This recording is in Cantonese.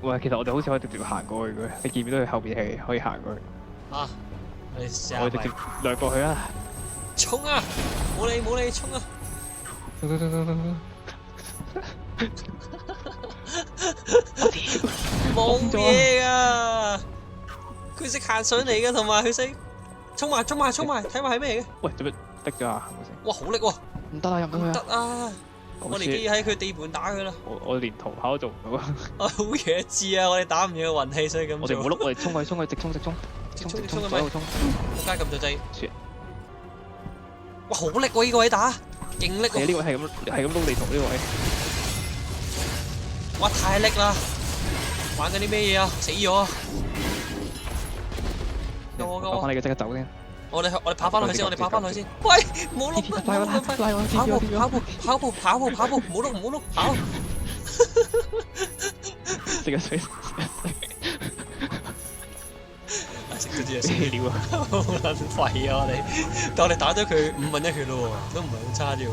喂，其實我哋好似可以直接行過去嘅，你見唔見到佢後邊係可以行過去？啊！你試下我哋直接掠過去啦！衝啊！冇理冇理，衝啊！冇嘢啊！佢識行上嚟嘅，同埋佢識衝埋，睇埋係咩嘅？喂，做咩滴咗啊？係咪先？哇，好力喎！唔得啊，入唔到去唔得啊！啊！我哋既喺佢地盤打佢啦。我連逃跑都做唔到啊！好弱智啊！我哋打唔贏個運氣，所以咁做。我哋唔好碌，我哋衝去，直衝，直衝左右衝！仆街咁就滯。哇，好力喎！呢個位打，勁力喎！呢個係咁碌地圖呢個位。哇，太力啦！玩緊啲咩嘢啊？死咗啊！救我！我翻你嘅，即刻走先。我哋跑翻去先，跑翻去先。喂，冇碌啊！跑步，唔好碌，跑！即刻死！食咗啲嘢死料啊！好撚廢啊！我哋，但我哋打咗佢5分1血咯喎，都唔係好差啫喎。